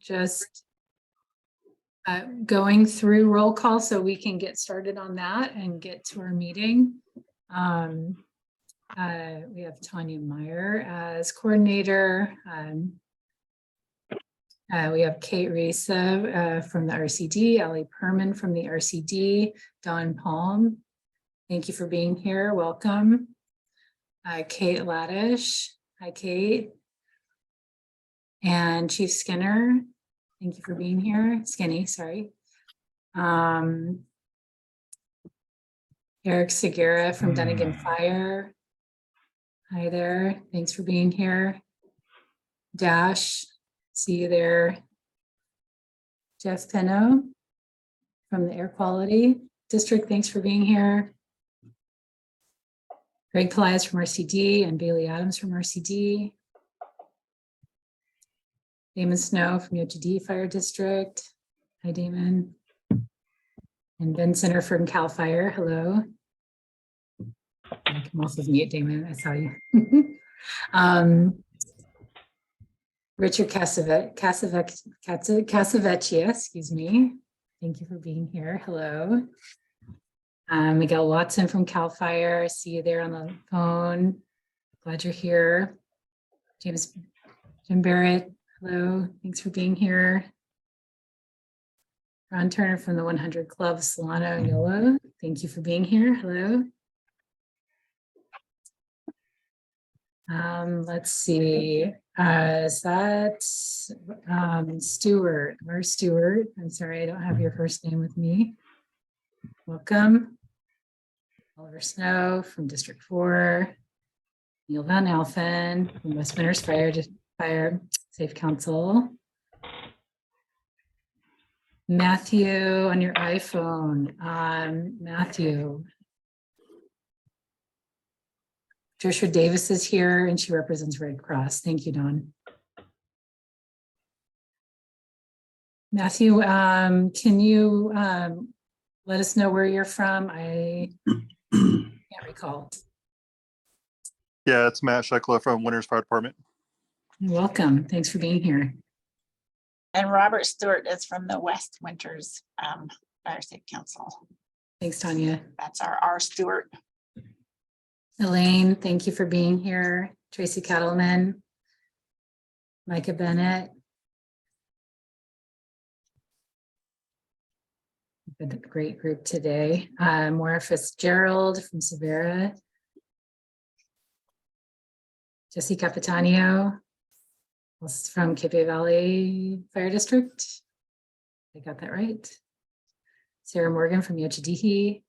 just going through roll call so we can get started on that and get to our meeting. We have Tanya Meyer as coordinator. We have Kate Risa from the RCD, Ali Perman from the RCD, Dawn Palm. Thank you for being here. Welcome. Kate Laddish. Hi, Kate. And Chief Skinner. Thank you for being here. Skinny, sorry. Eric Segura from Dunnigan Fire. Hi there. Thanks for being here. Dash, see you there. Jeff Peno from the Air Quality District. Thanks for being here. Greg Pelias from RCD and Bailey Adams from RCD. Damon Snow from UTD Fire District. Hi, Damon. And Ben Center from CAL FIRE. Hello. I can also mute Damon. I saw you. Richard Casavecchia, excuse me. Thank you for being here. Hello. Miguel Watson from CAL FIRE. See you there on the phone. Glad you're here. Jim Barrett. Hello, thanks for being here. Ron Turner from the 100 Club, Solano and Yolo. Thank you for being here. Hello. Let's see. Is that Stewart? Where's Stewart? I'm sorry, I don't have your first name with me. Welcome. Oliver Snow from District 4. Neil Van Alphen from West Winters Fire Safe Council. Matthew on your iPhone. Matthew. Trisha Davis is here and she represents Red Cross. Thank you, Dawn. Matthew, can you let us know where you're from? I can't recall. Yeah, it's Matt Sheckler from Winters Fire Department. Welcome. Thanks for being here. And Robert Stewart is from the West Winters Fire Safe Council. Thanks, Tanya. That's our Stewart. Elaine, thank you for being here. Tracy Kettleman, Micah Bennett. Been a great group today. Maura Fitzgerald from Severa. Jesse Capitanio from Cape Valley Fire District. I got that right. Sarah Morgan from Yochidihi.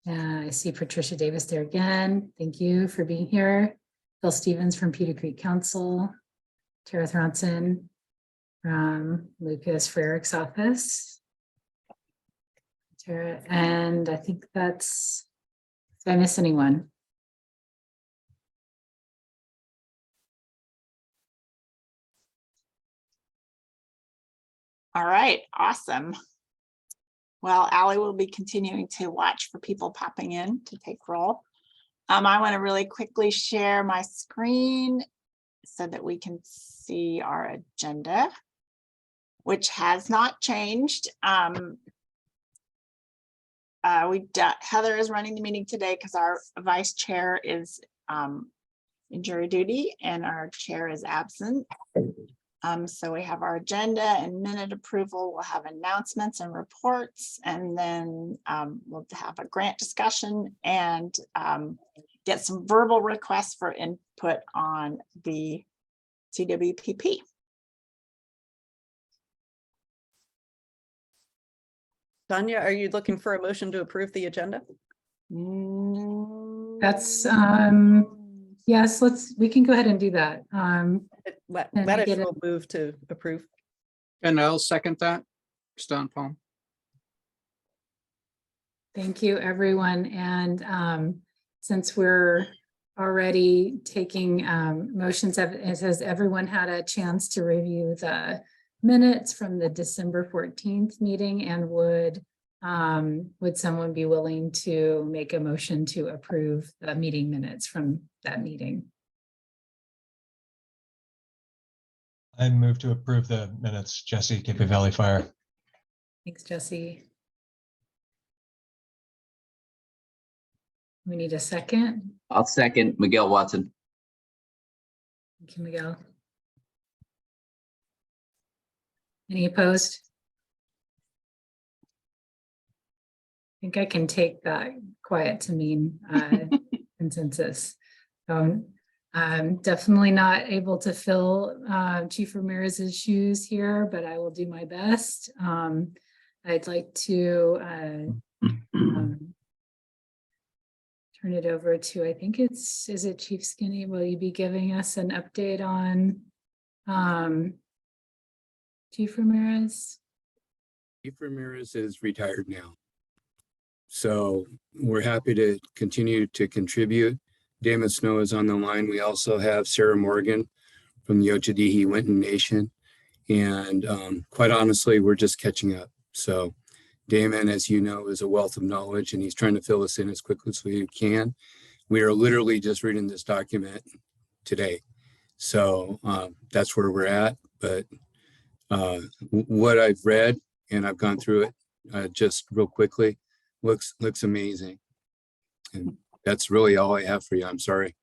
I see Patricia Davis there again. Thank you for being here. Phil Stevens from Peter Creek Council. Tara Thronson from Lucas Frericks office. Tara, and I think that's, did I miss anyone? All right, awesome. Well, Allie will be continuing to watch for people popping in to take roll. I want to really quickly share my screen so that we can see our agenda, which has not changed. Heather is running the meeting today because our vice chair is in jury duty and our chair is absent. So we have our agenda and minute approval. We'll have announcements and reports, and then we'll have a grant discussion and get some verbal requests for input on the CWPP. Tanya, are you looking for a motion to approve the agenda? That's yes, we can go ahead and do that. Laddish will move to approve. And I'll second that. Stone Palm. Thank you, everyone. And since we're already taking motions, has everyone had a chance to review the minutes from the December 14th meeting? And would someone be willing to make a motion to approve the meeting minutes from that meeting? I move to approve the minutes, Jesse, Cape Valley Fire. Thanks, Jesse. We need a second. I'll second Miguel Watson. Thank you, Miguel. Any opposed? I think I can take that quiet to mean consensus. I'm definitely not able to fill Chief Ramirez's shoes here, but I will do my best. I'd like to turn it over to, I think is it Chief Skinny? Will you be giving us an update on Chief Ramirez? Chief Ramirez is retired now. So we're happy to continue to contribute. Damon Snow is on the line. We also have Sarah Morgan from the Ochadihi Winton Nation. And quite honestly, we're just catching up. So Damon, as you know, is a wealth of knowledge and he's trying to fill us in as quickly as we can. We are literally just reading this document today. So that's where we're at. But what I've read, and I've gone through it just real quickly, looks amazing. And that's really all I have for you. I'm sorry.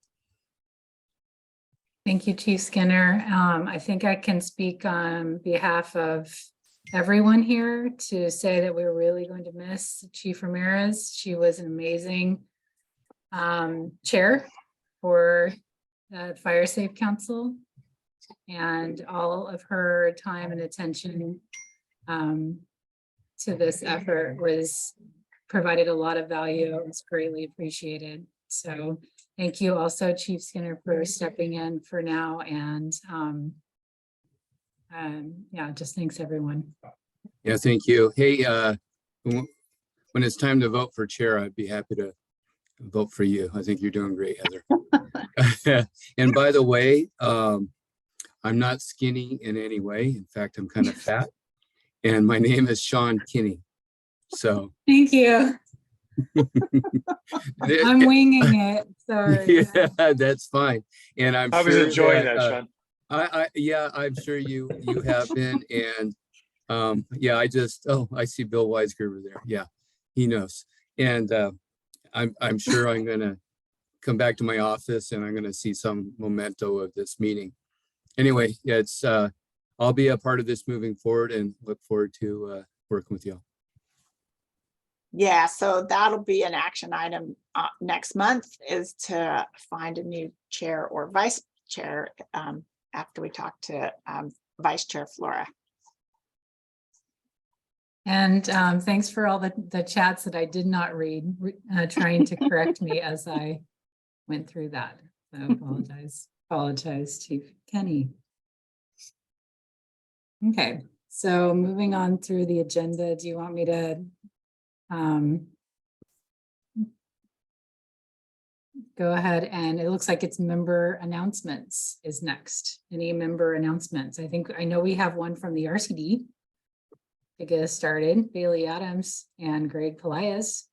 Thank you, Chief Skinner. I think I can speak on behalf of everyone here to say that we're really going to miss Chief Ramirez. She was an amazing chair for the Fire Safe Council, and all of her time and attention to this effort provided a lot of value. It was greatly appreciated. So thank you also, Chief Skinner, for stepping in for now. And yeah, just thanks everyone. Yeah, thank you. Hey, when it's time to vote for chair, I'd be happy to vote for you. I think you're doing great, Heather. And by the way, I'm not skinny in any way. In fact, I'm kind of fat. And my name is Sean Kinney. So Thank you. I'm winging it. Sorry. yeah, that's fine. And I'm I was sure enjoying that, Sean. yeah, I'm sure you have been. And yeah, I see Bill Weisgerber there. Yeah, he knows. And I'm sure I'm gonna come back to my office and I'm gonna see some memento of this meeting. Anyway, yeah, I'll be a part of this moving forward and look forward to working with you. Yeah, so that'll be an action item next month, is to find a new chair or vice chair after we talk to Vice Chair Flora. And thanks for all the chats that I did not read, trying to correct me as I went through that. So apologize, Chief Kenny. Okay, so moving on through the agenda, do you want me to go ahead? And it looks like it's member announcements is next. Any member announcements? I know we have one from the RCD to get us started. Bailey Adams and Greg Pelias.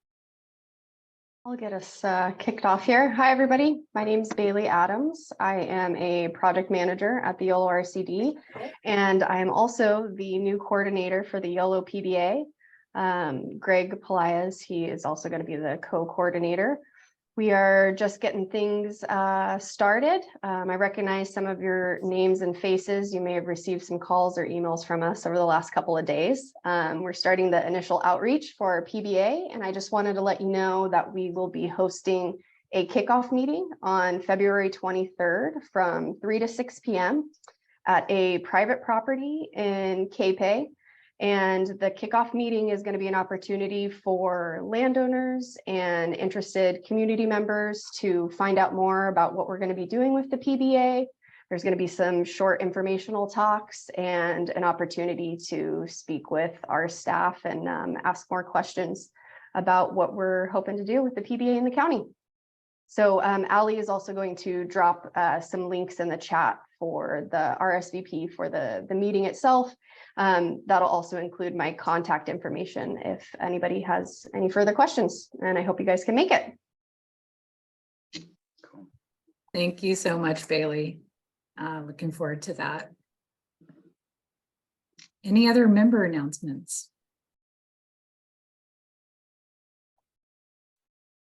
I'll get us kicked off here. Hi, everybody. My name is Bailey Adams. I am a project manager at the Yolo RCD, and I am also the new coordinator for the Yolo PBA. Greg Pelias, he is also going to be the co-coordinator. We are just getting things started. I recognize some of your names and faces. You may have received some calls or emails from us over the last couple of days. We're starting the initial outreach for our PBA, and I just wanted to let you know that we will be hosting a kickoff meeting on February 23rd from 3 to 6 p.m. at a private property in Cape. And the kickoff meeting is going to be an opportunity for landowners and interested community members to find out more about what we're going to be doing with the PBA. There's going to be some short informational talks and an opportunity to speak with our staff and ask more questions about what we're hoping to do with the PBA in the county. So Ali is also going to drop some links in the chat for the RSVP for the meeting itself. That'll also include my contact information if anybody has any further questions, and I hope you guys can make it. Thank you so much, Bailey. Looking forward to that. Any other member announcements?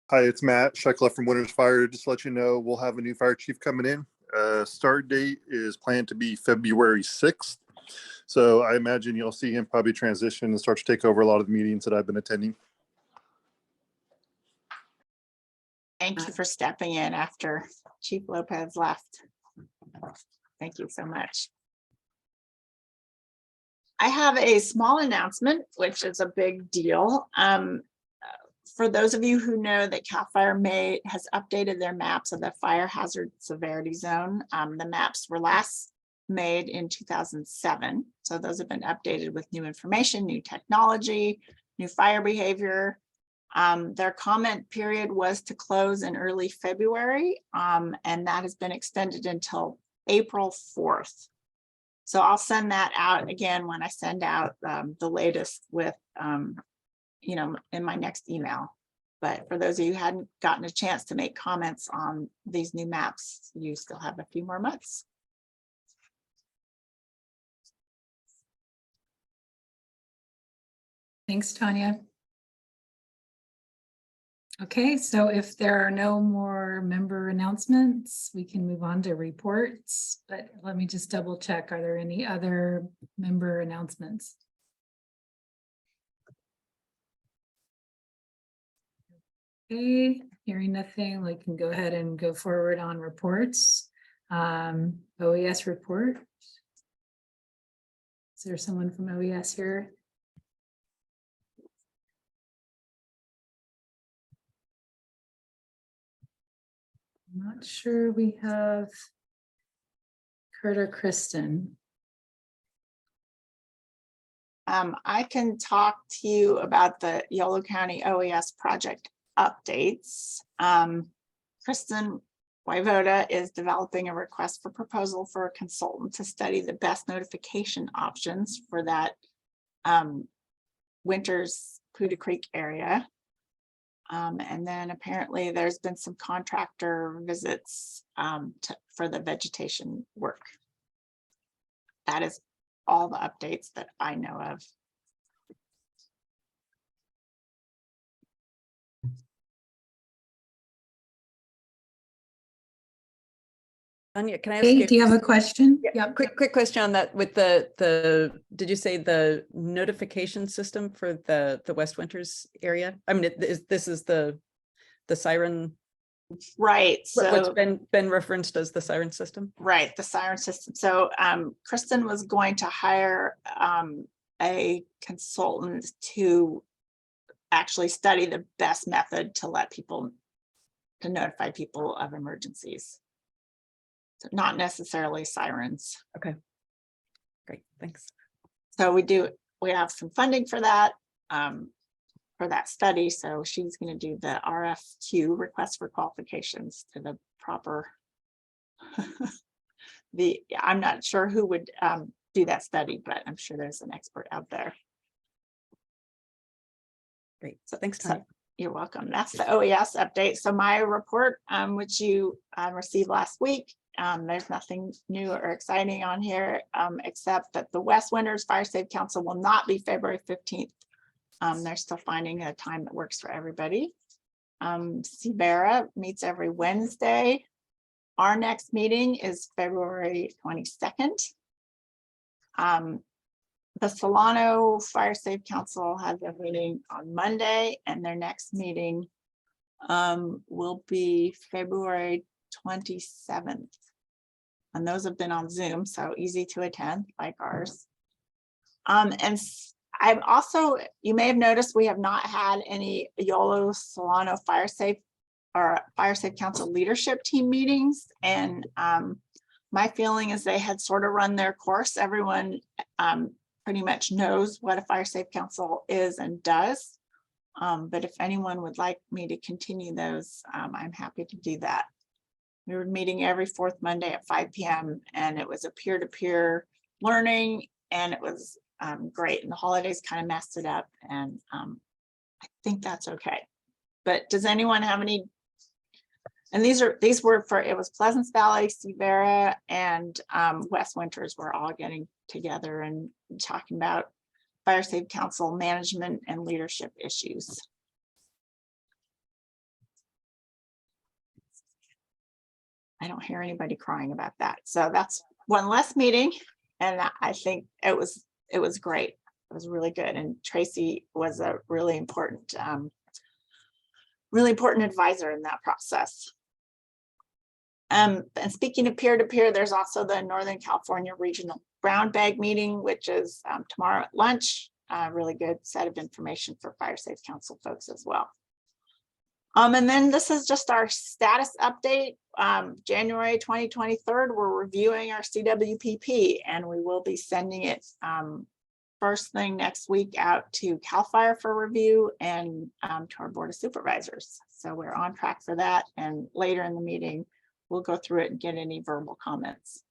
Hi, it's Matt Sheckler from Winters Fire. Just to let you know, we'll have a new fire chief coming in. Start date is planned to be February 6th. So I imagine you'll see him probably transition and start to take over a lot of the meetings that I've been attending. Thank you for stepping in after Chief Lopez left. Thank you so much. I have a small announcement, which is a big deal. For those of you who know that CAL FIRE has updated their maps of the fire hazard severity zone. The maps were last made in 2007. So those have been updated with new information, new technology, new fire behavior. Their comment period was to close in early February, and that has been extended until April 4th. So I'll send that out again when I send out the latest with, in my next email. But for those of you who hadn't gotten a chance to make comments on these new maps, you still have a few more months. Thanks, Tanya. Okay, so if there are no more member announcements, we can move on to reports, but let me just double check. Are there any other member announcements? Okay, hearing nothing, we can go ahead and go forward on reports. OES report. Is there someone from OES here? I'm not sure we have Kurt or Kristen. I can talk to you about the Yolo County OES project updates. Kristen Wayvoda is developing a request for proposal for a consultant to study the best notification options for that Winters Poudre Creek area. And then apparently there's been some contractor visits for the vegetation work. That is all the updates that I know of. Anya, can I ask Hey, do you have a question? Yeah, Yep. quick question on that with did you say the notification system for the West Winters area? I mean, this is the siren, Right. what's So been referenced as the siren system? right, the siren system. So Kristen was going to hire a consultant to actually study the best method to notify people of emergencies. So not necessarily sirens. Okay, great, thanks. So we have some funding for that study. So she's going to do the RFQ, request for qualifications, to the proper I'm not sure who would do that study, but I'm sure there's an expert out there. Great, so thanks, Tanya. You're welcome. That's the OES update. So my report, which you received last week, there's nothing new or exciting on here, except that the West Winters Fire Safe Council will not be February 15th. They're still finding a time that works for everybody. CBERA meets every Wednesday. Our next meeting is February 22nd. The Solano Fire Safe Council has a meeting on Monday, and their next meeting will be February 27th. And those have been on Zoom, so easy to attend, like ours. And I've also, you may have noticed, we have not had any Yolo Solano Fire Safe or Fire Safe Council leadership team meetings. And my feeling is they had sort of run their course. Everyone pretty much knows what a Fire Safe Council is and does. But if anyone would like me to continue those, I'm happy to do that. We were meeting every fourth Monday at 5 p.m. and it was a peer-to-peer learning, and it was great. And the holidays kind of messed it up, and I think that's okay. But does anyone have any And these were for, it was Pleasance Valley, Severa, and West Winters were all getting together and talking about Fire Safe Council management and leadership issues. I don't hear anybody crying about that. So that's one less meeting. And I think it was great. It was really good. And Tracy was a really important advisor in that process. And speaking of peer-to-peer, there's also the Northern California Regional Brown Bag Meeting, which is tomorrow at lunch. Really good set of information for Fire Safe Council folks as well. And then this is just our status update. January 2023, we're reviewing our CWPP, and we will be sending it first thing next week out to CAL FIRE for review and to our Board of Supervisors. So we're on track for that. And later in the meeting, we'll go through it and get any verbal comments.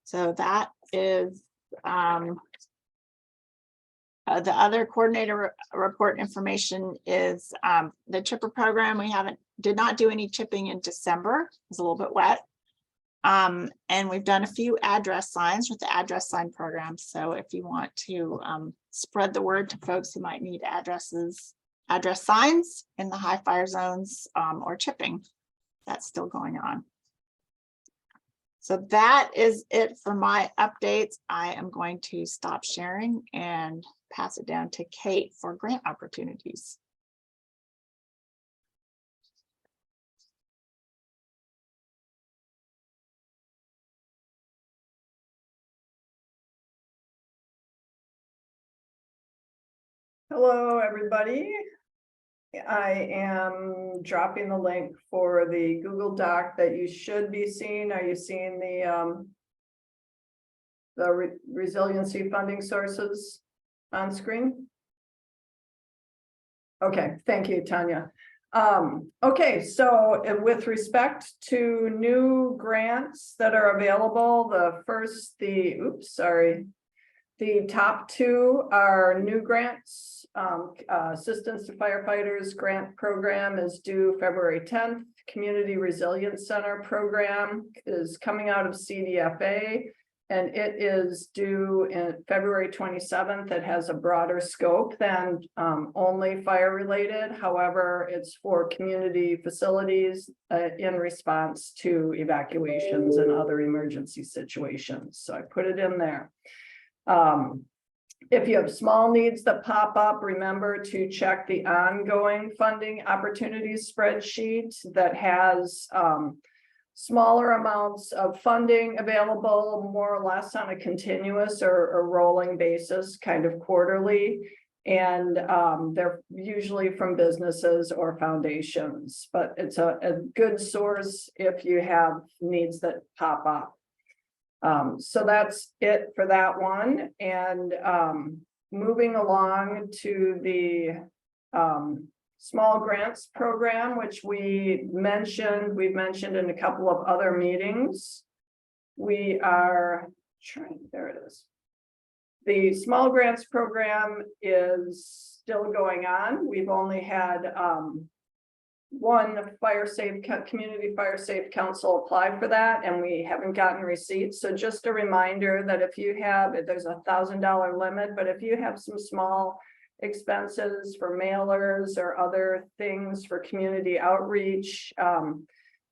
So that is the other coordinator report information is the chipper program. We did not do any chipping in December. It was a little bit wet. And we've done a few address signs with the address sign program. So if you want to spread the word to folks who might need address signs in the high fire zones or chipping, that's still going on. So that is it for my updates. I am going to stop sharing and pass it down to Kate for grant opportunities. Hello, everybody. I am dropping the link for the Google Doc that you should be seeing. Are you seeing the resiliency funding sources on screen? Okay, thank you, Tanya. Okay, so with respect to new grants that are available, the top two are new grants. Assistance to Firefighters Grant Program is due February 10th. Community Resilience Center Program is coming out of CDFA, and it is due in February 27th. It has a broader scope than only fire related. However, it's for community facilities in response to evacuations and other emergency situations. So I put it in there. If you have small needs that pop up, remember to check the ongoing funding opportunities spreadsheet that has smaller amounts of funding available, more or less on a continuous or rolling basis, kind of quarterly. And they're usually from businesses or foundations, but it's a good source if you have needs that pop up. So that's it for that one. And moving along to the small grants program, which we've mentioned in a couple of other meetings. We are trying, there it is. The small grants program is still going on. We've only had one community fire safe council apply for that, and we haven't gotten receipts. So just a reminder that if there's $1,000 limit, but if you have some small expenses for mailers or other things for community outreach,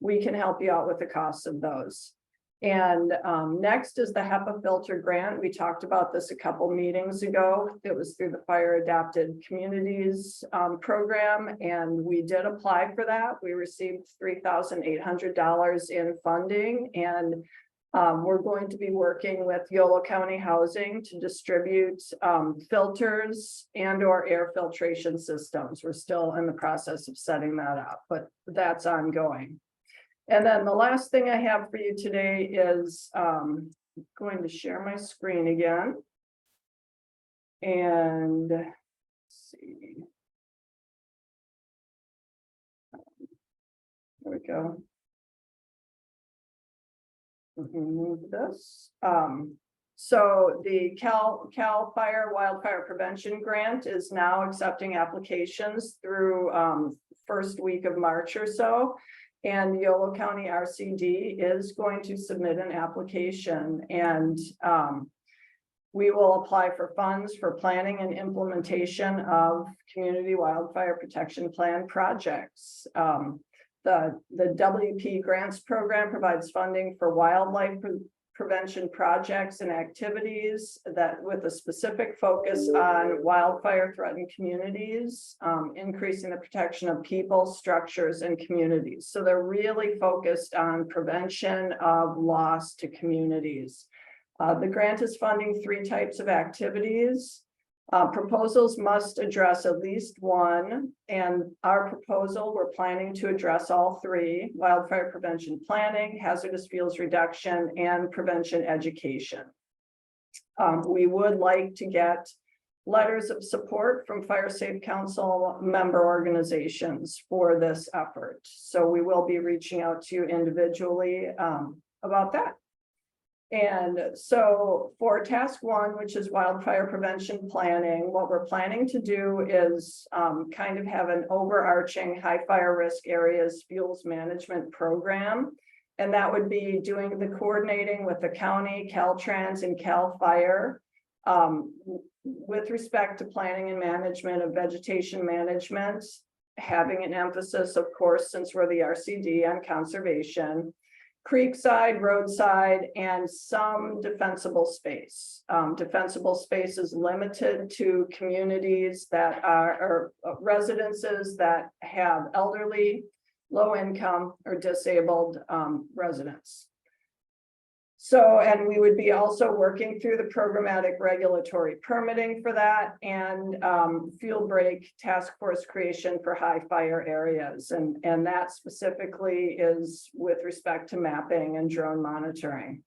we can help you out with the costs of those. And next is the HEPA filter grant. We talked about this a couple meetings ago. It was through the Fire Adapted Communities program, and we did apply for that. We received $3,800 in funding, and we're going to be working with Yolo County Housing to distribute filters and/or air filtration systems. We're still in the process of setting that up, but that's ongoing. And then the last thing I have for you today is going to share my screen again. And let's see. There we go. Move this. So the CAL FIRE Wildfire Prevention Grant is now accepting applications through first week of March or so. And Yolo County RCD is going to submit an application, and we will apply for funds for planning and implementation of community wildfire protection plan projects. The WP grants program provides funding for wildlife prevention projects and activities that with a specific focus on wildfire threatened communities, increasing the protection of people, structures, and communities. So they're really focused on prevention of loss to communities. The grant is funding 3 types of activities. Proposals must address at least one, and our proposal, we're planning to address all 3: wildfire prevention planning, hazardous fuels reduction, and prevention education. We would like to get letters of support from Fire Safe Council member organizations for this effort. So we will be reaching out to you individually about that. And so for task 1, which is wildfire prevention planning, what we're planning to do is kind of have an overarching high fire risk areas fuels management program. And that would be doing the coordinating with the county, Caltrans, and Cal Fire with respect to planning and management of vegetation management, having an emphasis, of course, since we're the RCD, on conservation, creekside, roadside, and some defensible space. Defensible space is limited to communities that are residences that have elderly, low income, or disabled residents. So, and we would be also working through the programmatic regulatory permitting for that, and fuel break task force creation for high fire areas. And that specifically is with respect to mapping and drone monitoring.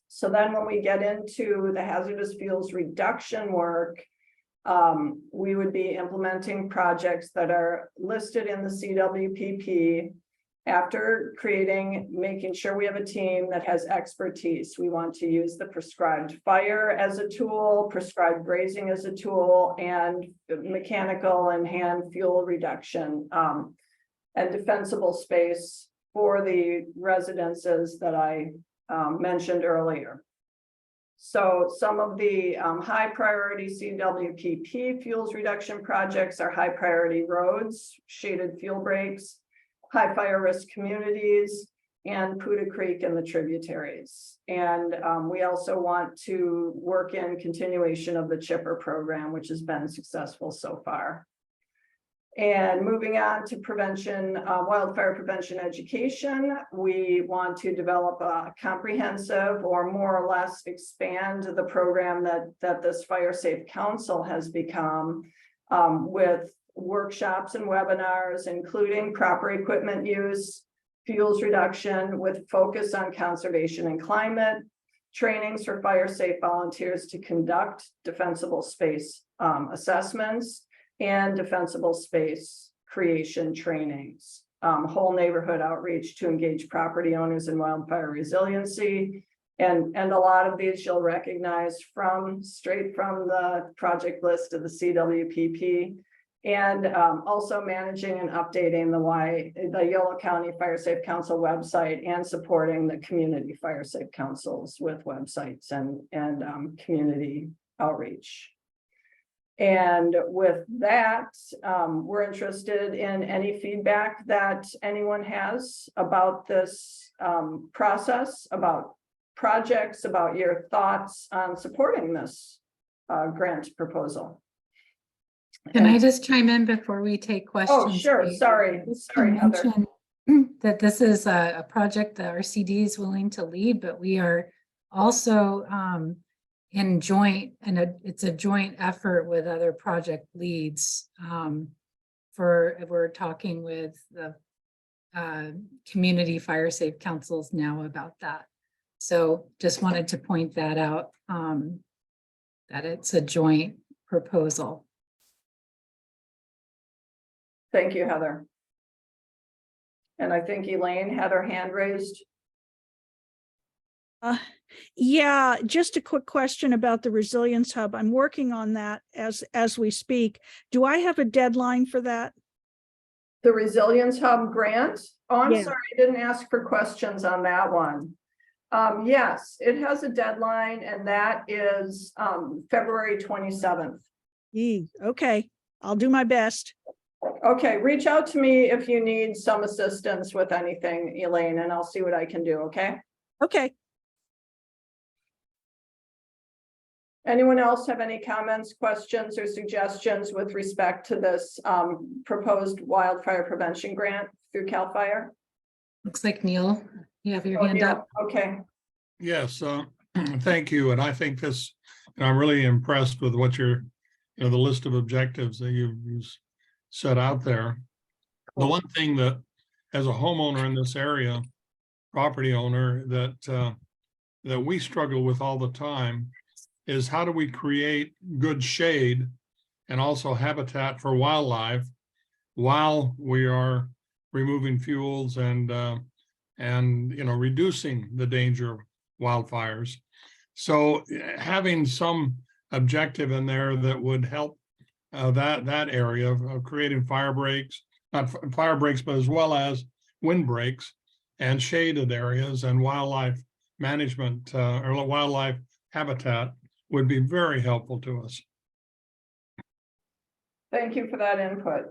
So then when we get into the hazardous fuels reduction work, we would be implementing projects that are listed in the CWPP. After making sure we have a team that has expertise. We want to use the prescribed fire as a tool, prescribed grazing as a tool, and mechanical and hand fuel reduction, and defensible space for the residences that I mentioned earlier. So some of the high priority CWPP fuels reduction projects are high priority roads, shaded fuel breaks, high fire risk communities, and Puda Creek and the tributaries. And we also want to work in continuation of the chipper program, which has been successful so far. And moving on to prevention, wildfire prevention education, we want to develop a comprehensive, or more or less expand the program that this Fire Safe Council has become, with workshops and webinars, including proper equipment use, fuels reduction with focus on conservation and climate, trainings for fire safe volunteers to conduct defensible space assessments, and defensible space creation trainings, whole neighborhood outreach to engage property owners in wildfire resiliency. And a lot of these you'll recognize straight from the project list of the CWPP. And also managing and updating the Yolo County Fire Safe Council website, and supporting the community fire safe councils with websites and community outreach. And with that, we're interested in any feedback that anyone has about this process, about projects, about your thoughts on supporting this grant proposal. Can I just chime in before we take questions? Oh, sure. Sorry, Heather. That this is a project that our CD is willing to lead, but we are also in joint, and it's a joint effort with other project leads. We're talking with the community fire safe councils now about that. So just wanted to point that out, that it's a joint proposal. Thank you, Heather. And I think Elaine had her hand raised. Yeah, just a quick question about the Resilience Hub. I'm working on that as we speak. Do I have a deadline for that? The Resilience Hub grant? Oh, I'm Yeah. sorry, I didn't ask for questions on that one. Yes, it has a deadline and that is February 27th. Okay, I'll do my best. Okay, reach out to me if you need some assistance with anything, Elaine, and I'll see what I can do, okay? Okay. Anyone else have any comments, questions, or suggestions with respect to this proposed wildfire prevention grant through CAL FIRE? Looks like Neil, you have your Oh, hand yeah, up. okay. Yes, thank you. And I think this, and I'm really impressed with what you're, the list of objectives that you've set out there. The one thing that, as a homeowner in this area, property owner, that we struggle with all the time is how do we create good shade and also habitat for wildlife while we are removing fuels and reducing the danger of wildfires. So having some objective in there that would help that area of creating fire breaks, not fire breaks, but as well as wind breaks and shaded areas and wildlife management or wildlife habitat would be very helpful to us. Thank you for that input.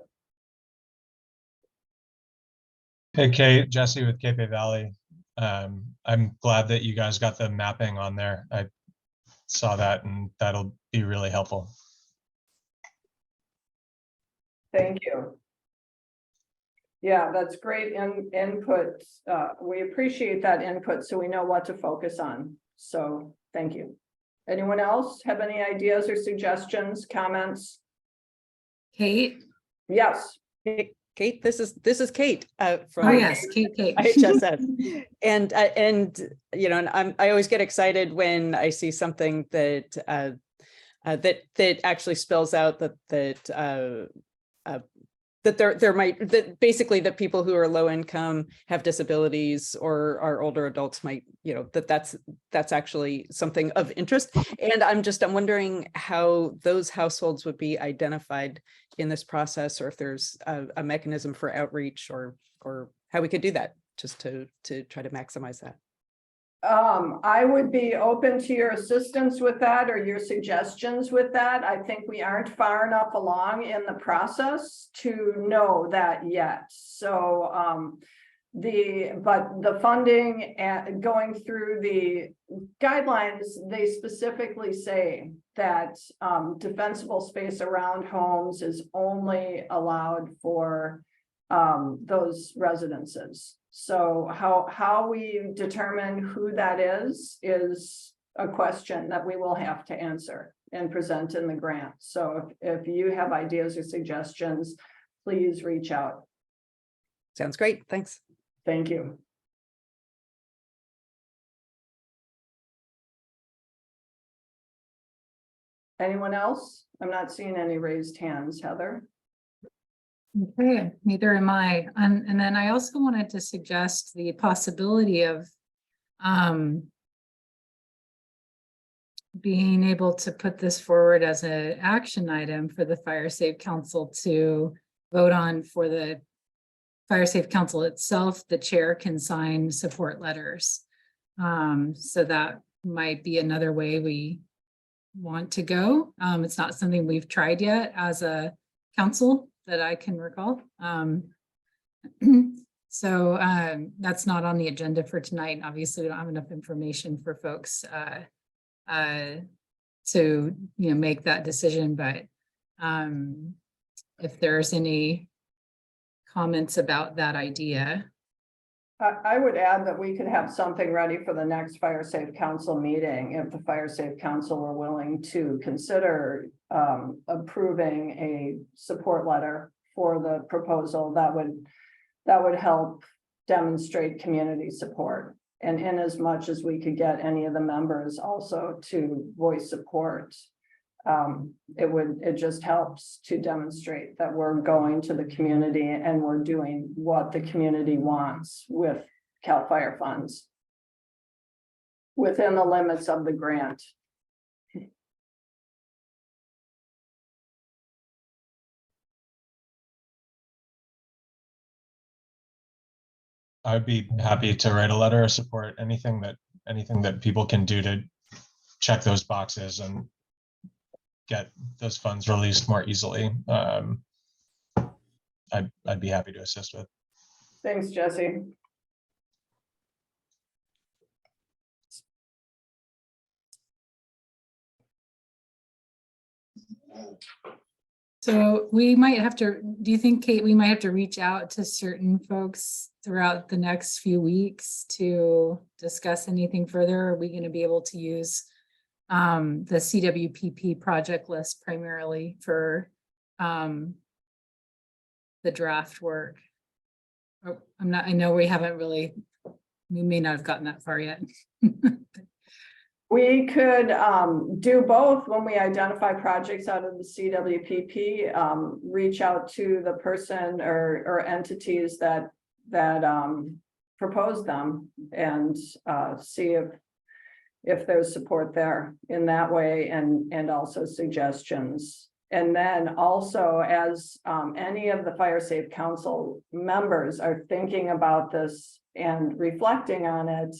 Hey, Kate, Jesse with Cape Valley. I'm glad that you guys got the mapping on there. I saw that and that'll be really helpful. Thank you. Yeah, that's great input. We appreciate that input so we know what to focus on. So thank you. Anyone else have any ideas or suggestions, comments? Kate? Yes. Kate, this is Kate from Oh, yes, Kate. IHSS. And I always get excited when I see something that that actually spells out that basically that people who are low income, have disabilities, or are older adults might, that's actually something of interest. And I'm wondering how those households would be identified in this process, or if there's a mechanism for outreach or how we could do that just to try to maximize that. I would be open to your assistance with that or your suggestions with that. I think we aren't far enough along in the process to know that yet. So but the funding and going through the guidelines, they specifically say that defensible space around homes is only allowed for those residences. So how we determine who that is a question that we will have to answer and present in the grant. So if you have ideas or suggestions, please reach out. Sounds great. Thanks. Thank you. Anyone else? I'm not seeing any raised hands, Heather. Okay, neither am I. And then I also wanted to suggest the possibility of being able to put this forward as an action item for the Fire Safe Council to vote on. For the Fire Safe Council itself, the chair can sign support letters. So that might be another way we want to go. It's not something we've tried yet as a council that I can recall. So that's not on the agenda for tonight. Obviously, we don't have enough information for folks to make that decision. But if there's any comments about that idea. I would add that we could have something ready for the next Fire Safe Council meeting if the Fire Safe Council were willing to consider approving a support letter for the proposal that would help demonstrate community support. And in as much as we could get any of the members also to voice support, it just helps to demonstrate that we're going to the community and we're doing what the community wants with CAL FIRE funds within the limits of the grant. I'd be happy to write a letter of support, anything that people can do to check those boxes and get those funds released more easily. I'd be happy to assist with. Thanks, Jesse. So we might have to, do you think, Kate, we might have to reach out to certain folks throughout the next few weeks to discuss anything further? Are we going to be able to use the CWPP project list primarily for the draft work? Oh, I know we haven't really, we may not have gotten that far yet. We could do both when we identify projects out of the CWPP, reach out to the person or entities that propose them and see if there's support there in that way, and also suggestions. And then also, as any of the Fire Safe Council members are thinking about this and reflecting on it,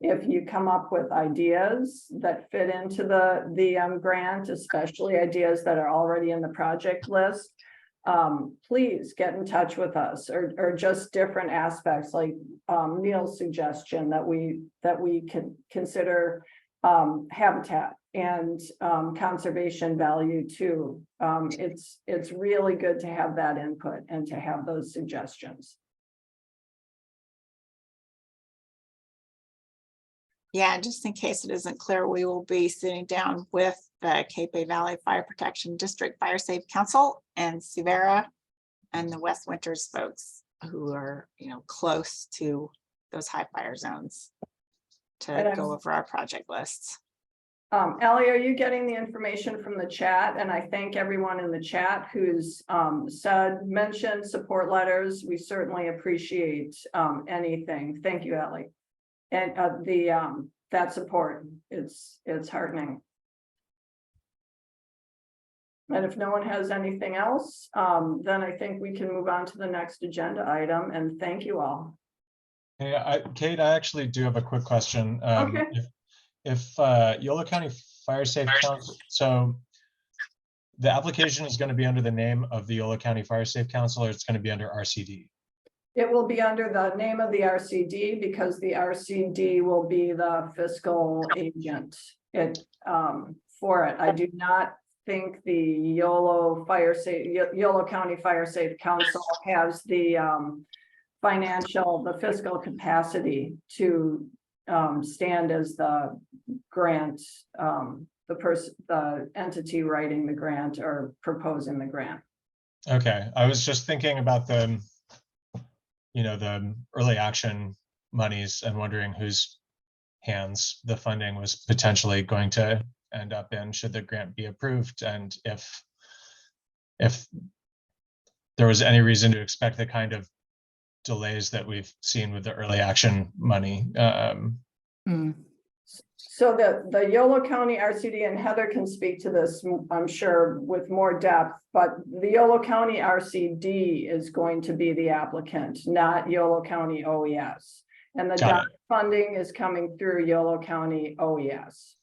if you come up with ideas that fit into the grant, especially ideas that are already in the project list, please get in touch with us, or just different aspects like Neil's suggestion that we can consider habitat and conservation value too. It's really good to have that input and to have those suggestions. Yeah, just in case it isn't clear, we will be sitting down with the Cape Bay Valley Fire Protection District Fire Safe Council and Sivera and the West Winters folks who are, close to those high fire zones to go over our project lists. Ellie, are you getting the information from the chat? And I thank everyone in the chat who's mentioned support letters. We certainly appreciate anything. Thank you, Ellie. And that support, it's heartening. And if no one has anything else, then I think we can move on to the next agenda item, and thank you all. Hey, Kate, I actually do have a quick question. Okay. If Yolo County Fire Safe Council, so the application is going to be under the name of the Yolo County Fire Safe Council, or it's going to be under RCD? It will be under the name of the RCD because the RCD will be the fiscal agent for it. I do not think the Yolo County Fire Safe Council has the fiscal capacity to stand as the grant, the entity writing the grant or proposing the grant. Okay, I was just thinking about the early action monies and wondering whose hands the funding was potentially going to end up in should the grant be approved, and if there was any reason to expect the kind of delays that we've seen with the early action money. So the Yolo County RCD, and Heather can speak to this, I'm sure, with more depth, but the Yolo County RCD is going to be the applicant, not Yolo County OES. And the DOT funding is coming through Yolo County OES.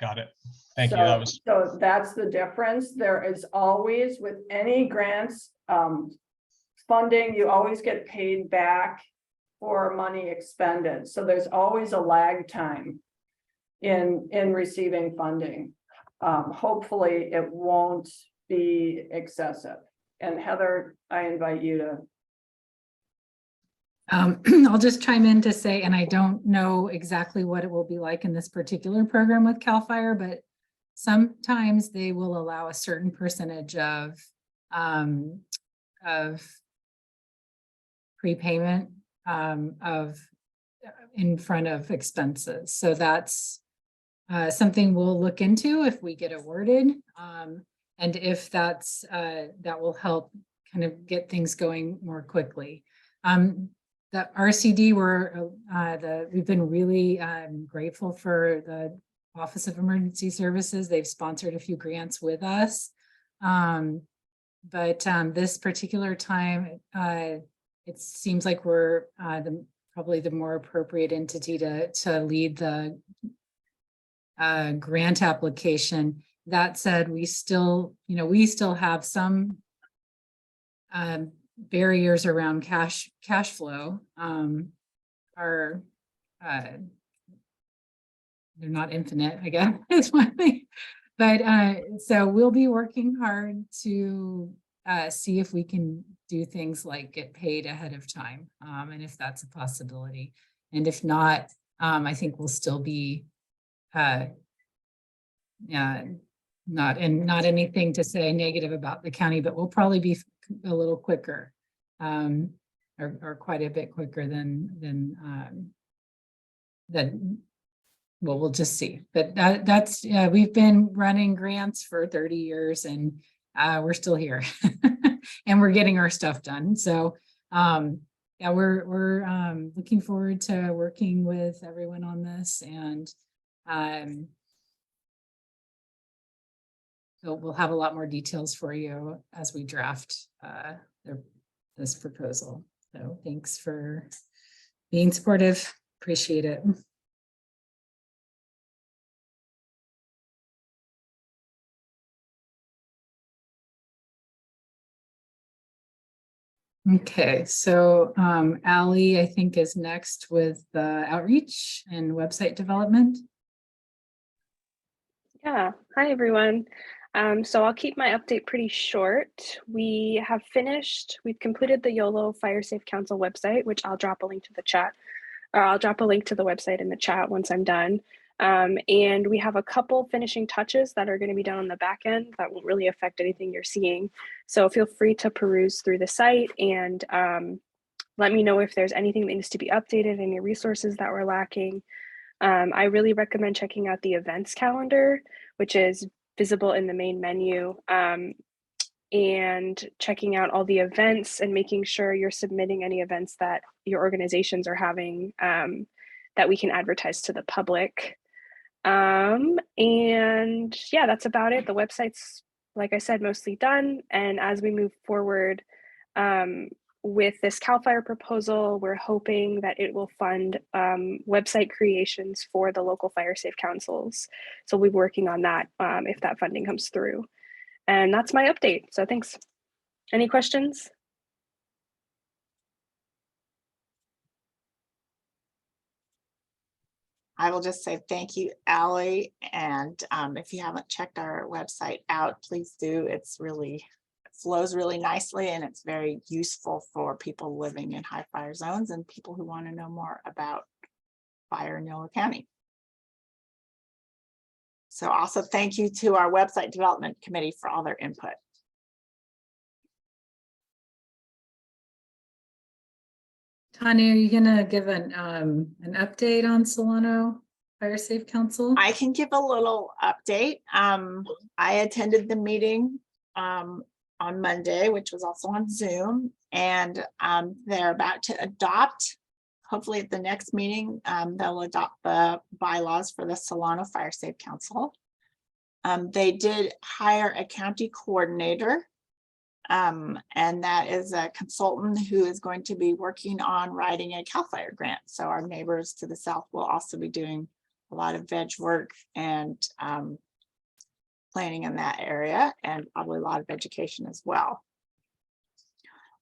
Got it. Thank you. So that's the difference. There is always, with any grants funding, you always get paid back for money expended. So there's always a lag time in receiving funding. Hopefully it won't be excessive. And Heather, I invite you to. I'll just chime in to say, and I don't know exactly what it will be like in this particular program with CAL FIRE, but sometimes they will allow a certain percentage of prepayment in front of expenses. So that's something we'll look into if we get awarded. And if that's, that will help kind of get things going more quickly. The RCD, we've been really grateful for the Office of Emergency Services. They've sponsored a few grants with us. But this particular time, it seems like we're probably the more appropriate entity to lead the grant application. That said, we still have some barriers around cash flow. Are they're not infinite, I guess is one thing. But so we'll be working hard to see if we can do things like get paid ahead of time, and if that's a possibility. And if not, I think we'll still be not anything to say negative about the county, but we'll probably be a little quicker, or quite a bit quicker than well, we'll just see. But that's we've been running grants for 30 years and we're still here and we're getting our stuff done. So yeah, we're looking forward to working with everyone on this, and so we'll have a lot more details for you as we draft this proposal. So thanks for being supportive. Appreciate it. Okay, so Ally, I think, is next with the outreach and website development. Yeah, hi everyone. So I'll keep my update pretty short. We've completed the Yolo Fire Safe Council website, which I'll drop a link to the chat, or I'll drop a link to the website in the chat once I'm done. And we have a couple finishing touches that are going to be done on the back end that won't really affect anything you're seeing. So feel free to peruse through the site and let me know if there's anything that needs to be updated, any resources that we're lacking. I really recommend checking out the events calendar, which is visible in the main menu, and checking out all the events and making sure you're submitting any events that your organizations are having that we can advertise to the public. And yeah, that's about it. The website's, like I said, mostly done. And as we move forward with this CAL FIRE proposal, we're hoping that it will fund website creations for the local fire safe councils. So we'll be working on that if that funding comes through. And that's my update. So thanks. Any questions? I will just say thank you, Ally. And if you haven't checked our website out, please do. It flows really nicely, and it's very useful for people living in high fire zones and people who want to know more about fire in Yolo County. So also thank you to our website development committee for all their input. Tanya, are you gonna give an update on Solano Fire Safe Council? I can give a little update. I attended the meeting on Monday, which was also on Zoom, and they're about to adopt, hopefully at the next meeting, they'll adopt the bylaws for the Solano Fire Safe Council. They did hire a county coordinator, and that is a consultant who is going to be working on writing a CAL FIRE grant. So our neighbors to the south will also be doing a lot of veg work and planning in that area, and probably a lot of education as well.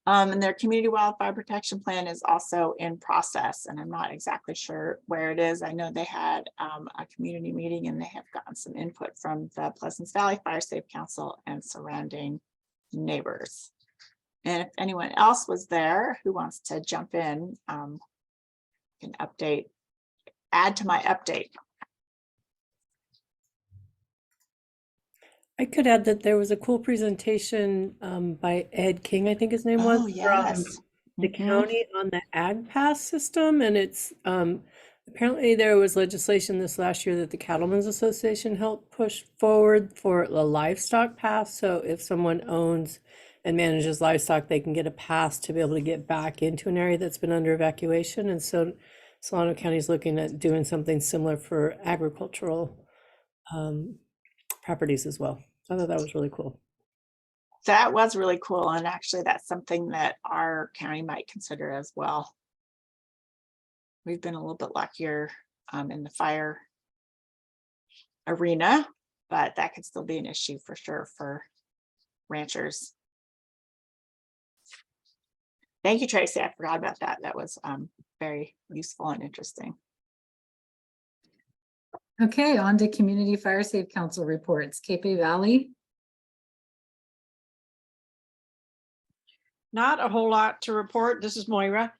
And their community wildfire protection plan is also in process, and I'm not exactly sure where it is. I know they had a community meeting and they have gotten some input from the Pleasant Valley Fire Safe Council and surrounding neighbors. And if anyone else was there who wants to jump in, can add to my update. I could add that there was a cool presentation by Ed King, I think his name was, Yes. from the county on the Ag Pass system. And it's apparently there was legislation this last year that the Cattlemen's Association helped push forward for a livestock pass. So if someone owns and manages livestock, they can get a pass to be able to get back into an area that's been under evacuation. And so Solano County is looking at doing something similar for agricultural properties as well. So I thought that was really cool. that was really cool. And actually that's something that our county might consider as well. We've been a little bit luckier in the fire arena, but that could still be an issue for sure for ranchers. Thank you, Tracy. I forgot about that. That was very useful and interesting. Okay, on to Community Fire Safe Council reports. Cape Valley. Not a whole lot to report. This is Moira.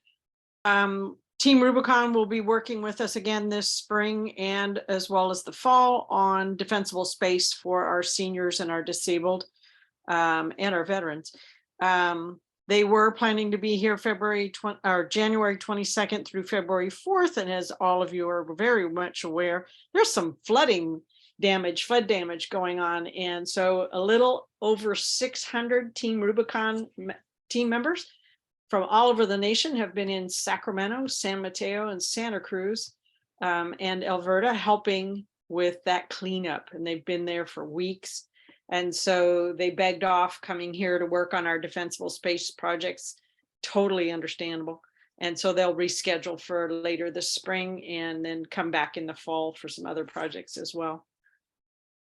Team Rubicon will be working with us again this spring and as well as the fall on defensible space for our seniors and our disabled and our veterans. They were planning to be here January 22nd through February 4th. And as all of you are very much aware, there's some flood damage going on. And so a little over 600 Team Rubicon team members from all over the nation have been in Sacramento, San Mateo, and Santa Cruz and Alberta helping with that cleanup. And they've been there for weeks. And so they begged off coming here to work on our defensible space projects. Totally understandable. And so they'll reschedule for later this spring and then come back in the fall for some other projects as well.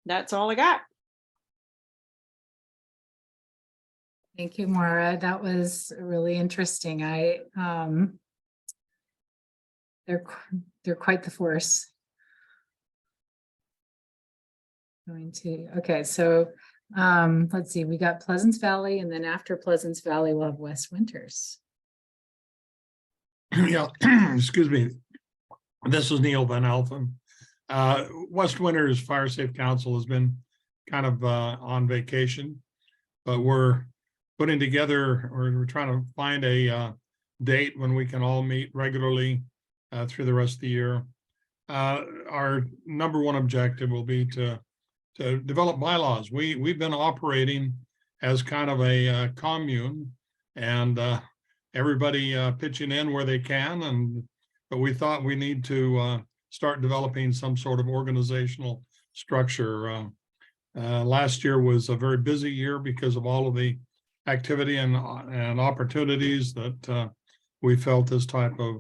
That's all I got. Thank you, Maura. That was really interesting. They're quite the force. Okay, so let's see, we got Pleasance Valley, and then after Pleasance Valley, we'll have West Winters. Yeah, excuse me. This is Neil Van Alphen. West Winters Fire Safe Council has been kind of on vacation, but we're putting together, or we're trying to find a date when we can all meet regularly through the rest of the year. Our number one objective will be to develop bylaws. We've been operating as kind of a commune, and everybody pitching in where they can, but we thought we need to start developing some sort of organizational structure. Last year was a very busy year because of all of the activity and opportunities that we felt this type of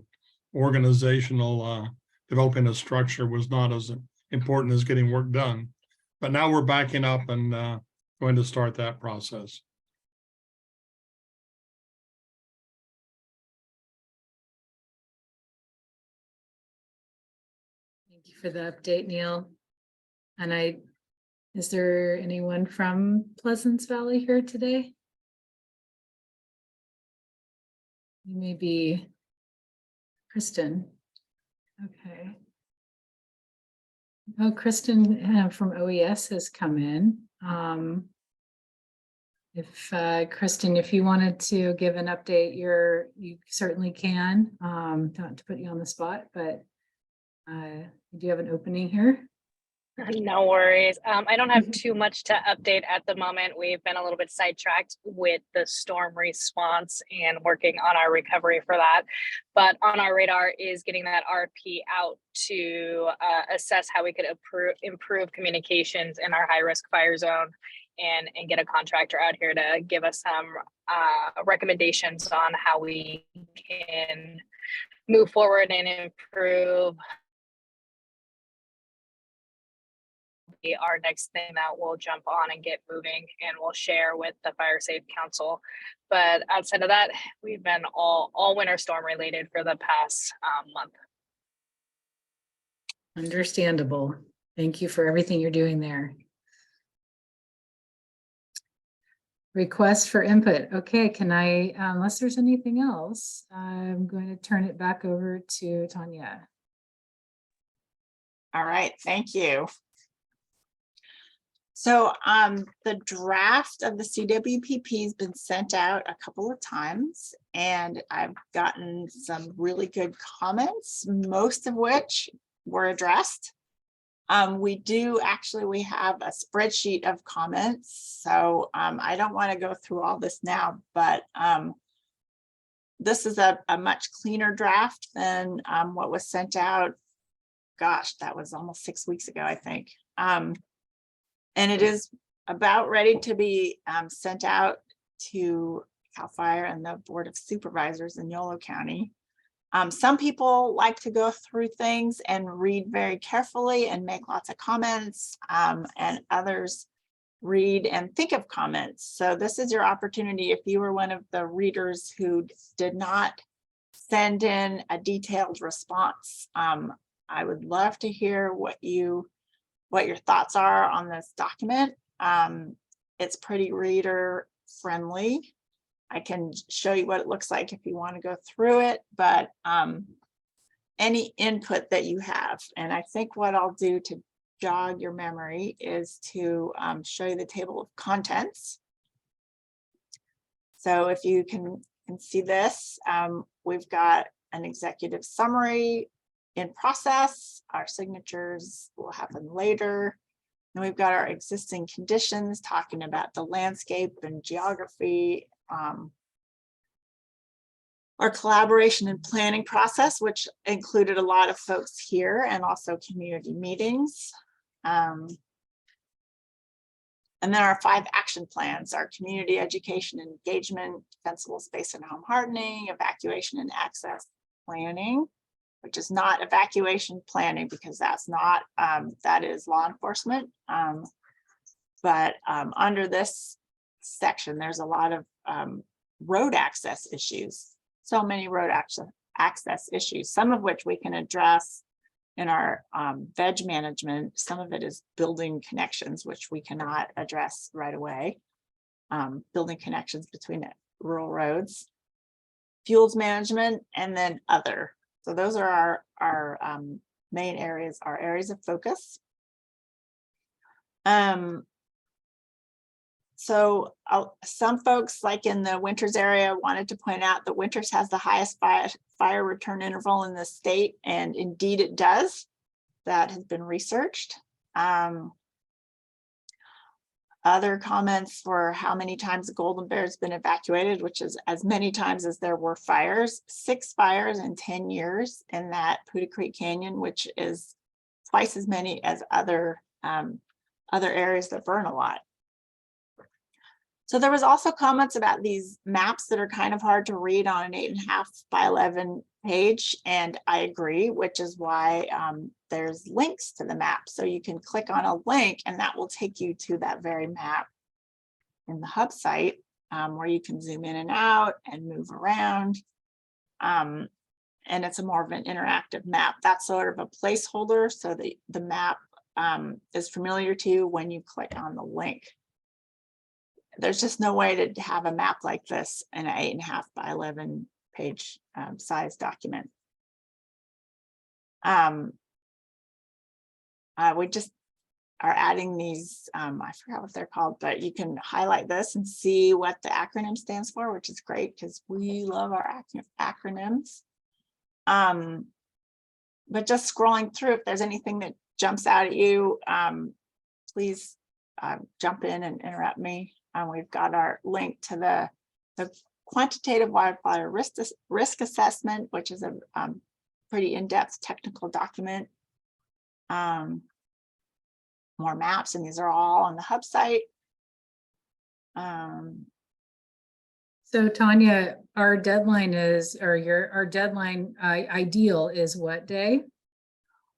organizational developing a structure was not as important as getting work done. But now we're backing up and going to start that process. Thank you for the update, Neil. And is there anyone from Pleasance Valley here today? You may be Kristen. Okay. Oh, Kristen from OES has come in. Kristen, if you wanted to give an update, you certainly can. Don't have to put you on the spot, but do you have an opening here? No worries. I don't have too much to update at the moment. We've been a little bit sidetracked with the storm response and working on our recovery for that. But on our radar is getting that RP out to assess how we could improve communications in our high-risk fire zone and get a contractor out here to give us some recommendations on how we can move forward and improve our next thing that we'll jump on and get moving, and we'll share with the Fire Safe Council. But outside of that, we've been all winter storm related for the past month. Understandable. Thank you for everything you're doing there. Request for input. Okay, can I, unless there's anything else, I'm going to turn it back over to Tanya. All right, thank you. So the draft of the CWPP has been sent out a couple of times, and I've gotten some really good comments, most of which were addressed. We have a spreadsheet of comments, so I don't want to go through all this now, but this is a much cleaner draft than what was sent out. Gosh, that was almost 6 weeks ago, I think. And it is about ready to be sent out to CAL FIRE and the Board of Supervisors in Yolo County. Some people like to go through things and read very carefully and make lots of comments, and others read and think of comments. So this is your opportunity. If you were one of the readers who did not send in a detailed response, I would love to hear what your thoughts are on this document. It's pretty reader friendly. I can show you what it looks like if you want to go through it, but any input that you have. And I think what I'll do to jog your memory is to show you the table of contents. So if you can see this, we've got an executive summary in process. Our signatures will happen later. And we've got our existing conditions talking about the landscape and geography, our collaboration and planning process, which included a lot of folks here and also community meetings. And then our 5 action plans, our community education and engagement, defensible space and home hardening, evacuation and access planning, which is not evacuation planning because that's not, that is law enforcement. But under this section, there's a lot of road access issues. So many road access issues, some of which we can address in our veg management. Some of it is building connections, which we cannot address right away. Building connections between rural roads, fuels management, and then other. So those are our main areas, our areas of focus. So some folks, like in the Winters area, wanted to point out that Winters has the highest fire return interval in the state, and indeed it does. That has been researched. Other comments for how many times the Golden Bear has been evacuated, which is as many times as there were fires. 6 fires in 10 years in that Poudre Creek Canyon, which is twice as many as other areas that burn a lot. So there was also comments about these maps that are kind of hard to read on an 8.5 by 11 page. And I agree, which is why there's links to the map. So you can click on a link and that will take you to that very map in the hub site where you can zoom in and out and move around. And it's a more of an interactive map. That's sort of a placeholder so that the map is familiar to you when you click on the link. There's just no way to have a map like this in an 8.5 by 11 page size document. We just are adding these, I forgot what they're called, but you can highlight this and see what the acronym stands for, which is great because we love our acronyms. But just scrolling through, if there's anything that jumps out at you, please jump in and interrupt me. We've got our link to the quantitative wildfire risk assessment, which is a pretty in-depth technical document. More maps, and these are all on the hub site. So Tanya, our deadline is, or our deadline ideal is what day?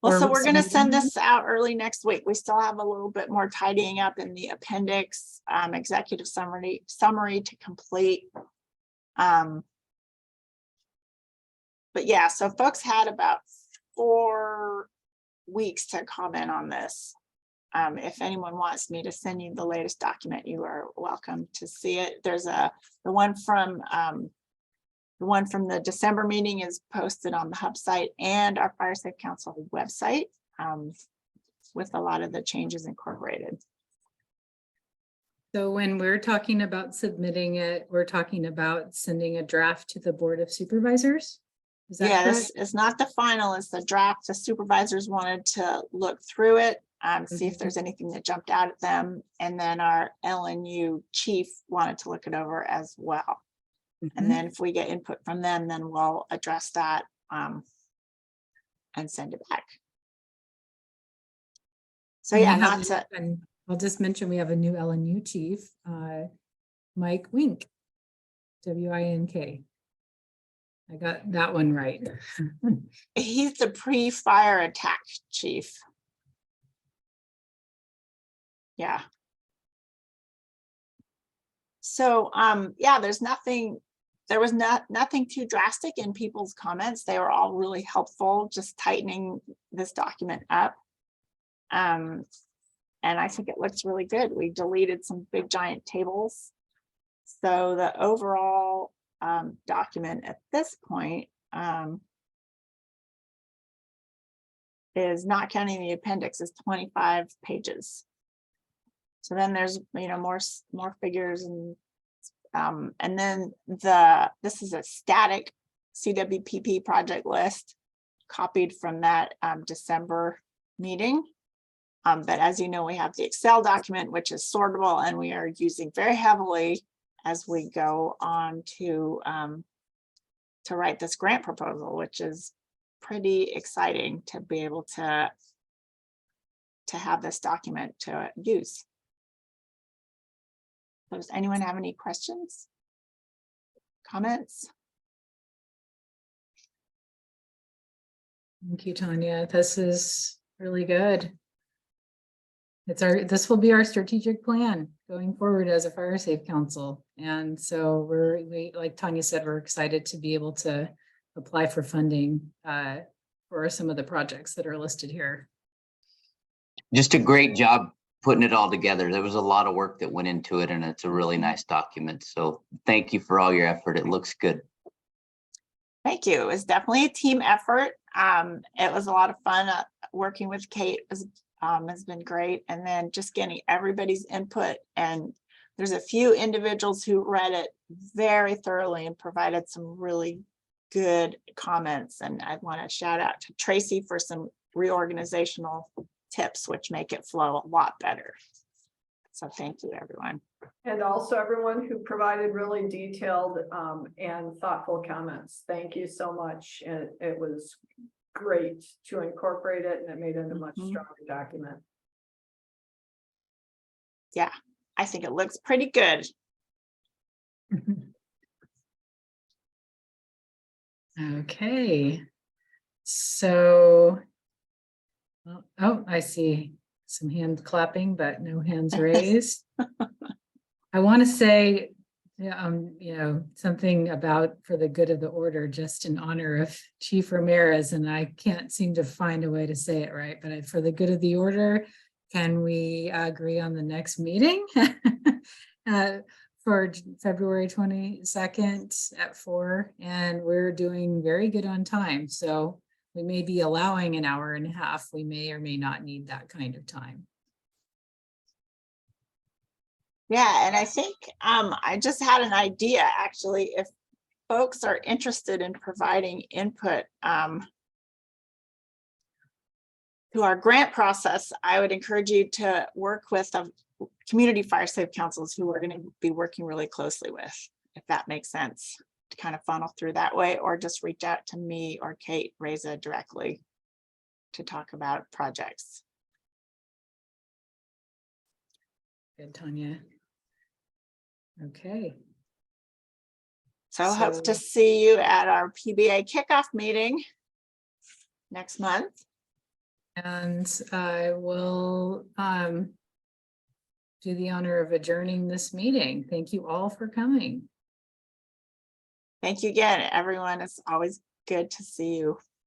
Well, so Or we're going to send submitting? this out early next week. We still have a little bit more tidying up in the appendix, executive summary to complete. But yeah, so folks had about 4 weeks to comment on this. If anyone wants me to send you the latest document, you are welcome to see it. There's the one from the December meeting is posted on the hub site and our Fire Safe Council website with a lot of the changes incorporated. So when we're talking about submitting it, we're talking about sending a draft to the Board of Supervisors? Is that Yeah, correct? this is not the final, it's the draft. The supervisors wanted to look through it, see if there's anything that jumped out at them. And then our LNU chief wanted to look it over as well. And then if we get input from them, then we'll address that and send it back. So yeah, not to I'll just mention we have a new LNU chief, Mike Wink, W-I-N-K. I got that one right. He's the pre-fire attack chief. Yeah. So, yeah, there was nothing too drastic in people's comments. They were all really helpful, just tightening this document up. And I think it looks really good. We deleted some big giant tables. So the overall document at this point is, not counting the appendix, is 25 pages. So then there's, more figures, and then this is a static CWPP project list copied from that December meeting. But as you know, we have the Excel document, which is sortable, and we are using very heavily as we go on to write this grant proposal, which is pretty exciting to be able to have this document to use. Does anyone have any questions? Comments? Thank you, Tanya. This is really good. This will be our strategic plan going forward as a fire safe council. And so we, like Tanya said, we're excited to be able to apply for funding for some of the projects that are listed here. Just a great job putting it all together. There was a lot of work that went into it, and it's a really nice document. So thank you for all your effort. It looks good. Thank you. It was definitely a team effort. It was a lot of fun. Working with Kate has been great. And then just getting everybody's input. And there's a few individuals who read it very thoroughly and provided some really good comments. And I want to shout out to Tracy for some reorganizational tips, which make it flow a lot better. So thank you, everyone. And also everyone who provided really detailed and thoughtful comments. Thank you so much. It was great to incorporate it, and it made it a much stronger document. Yeah, I think it looks pretty good. Okay. So, oh, I see some hand clapping, but no hands raised. I want to say, something about for the good of the order, just in honor of Chief Ramirez, and I can't seem to find a way to say it right, but for the good of the order, can we agree on the next meeting for February 22nd at 4? And we're doing very good on time. So we may be allowing an hour and a half. We may or may not need that kind of time. Yeah, and I think I just had an idea, actually, if folks are interested in providing input to our grant process, I would encourage you to work with community fire safe councils who we're going to be working really closely with, if that makes sense, to kind of funnel through that way, or just reach out to me or Kate Reza directly to talk about projects. Good, Tanya. Okay. So hope to see you at our PBA kickoff meeting next month. And I will do the honor of adjourning this meeting. Thank you all for coming. Thank you again, everyone. It's always good to see you.